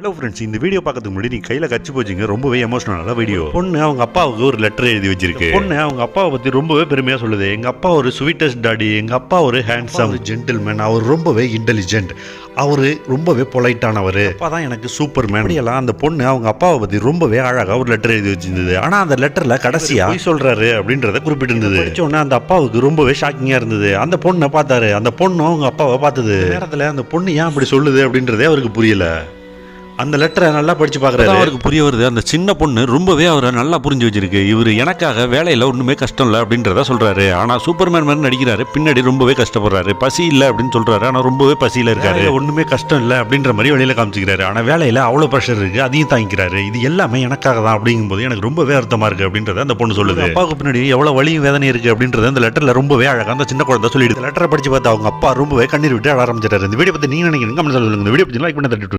Hello friends, இந்த video பார்க்கறதுக்கு முன்னாடி நீ கையில கச்சி போச்சுங்க. ரொம்பவே எமோஷனலான வீடியோ. பொண்ணு அவங்க அப்பாவுக்கு ஒரு லெட்டர் எழுதி வச்சிருக்கு. பொண்ணு அவங்க அப்பாவை பத்தி ரொம்பவே பெருமையா சொல்லுது. எங்க அப்பா ஒரு ஸ்வீட்டஸ்ட் டாடி, எங்க அப்பா ஒரு ஹேண்ட்ஸம் ஜென்டில்மேன், அவர் ரொம்பவே இன்டெலிஜென்ட், அவரு ரொம்பவே பொலைட்டானவர், அப்பா தான் எனக்கு சூப்பர் மேன். அப்படியெல்லாம் அந்த பொண்ணு அவங்க அப்பாவை பத்தி ரொம்பவே அழகா ஒரு லெட்டர் எழுதி வச்சிருந்தது. ஆனா அந்த லெட்டர்ல கடைசியா போய் சொல்றாரு அப்படின்றத குறிப்பிட்டு இருந்தது. படிச்ச உடனே அந்த அப்பாவுக்கு ரொம்பவே ஷாக்கிங்கா இருந்தது. அந்த பொண்ணை பார்த்தாரு. அந்த பொண்ணு அவங்க அப்பாவை பார்த்தது. நேரத்துல அந்த பொண்ணு ஏன் அப்படி சொல்லுது அப்படின்றதே அவருக்கு புரியல. அந்த லெட்டரை நல்லா படிச்சு பார்க்குறாரு. அவருக்கு புரிய வருது, அந்த சின்ன பொண்ணு ரொம்பவே அவரை நல்லா புரிஞ்சு வச்சிருக்கு. இவர் எனக்காக வேலையில் ஒன்றுமே கஷ்டம் இல்லை அப்படின்றத சொல்றாரு. ஆனால் சூப்பர்மேன் மாதிரி நடிக்கிறாரு, பின்னாடி ரொம்பவே கஷ்டப்படுறாரு. பசி இல்லை அப்படின்னு சொல்றாரு, ஆனால் ரொம்பவே பசியில் இருக்காரு. ஒன்றுமே கஷ்டம் இல்லை அப்படின்ற மாதிரி வெளியில காமிச்சிக்கிறாரு. ஆனால் வேலையில் அவ்வளோ ப்ரெஷர் இருக்கு, அதையும் தாங்கிக்கிறாரு. இது எல்லாமே எனக்காக தான் அப்படிங்கும்போது எனக்கு ரொம்பவே அர்த்தமா இருக்கு அப்படின்றத அந்த பொண்ணு சொல்லுது. அப்பாவுக்கு பின்னாடி எவ்வளோ வலியும் வேதனை இருக்கு அப்படின்றத அந்த லெட்டர்ல ரொம்பவே அழகாக அந்த சின்ன குழந்தை சொல்லிடுது. லெட்டரை படிச்சு பார்த்து அவங்க அப்பா ரொம்பவே கண்ணீர் விட்டு அழ ஆரம்பிச்சிட்டாரு. இந்த வீடியோ பற்றி நீங்க நினைக்கிறீங்க? கமெண்ட் சொல்லுங்க. இந்த வீடியோ பற்றி லைக் பண்ணி தட்டி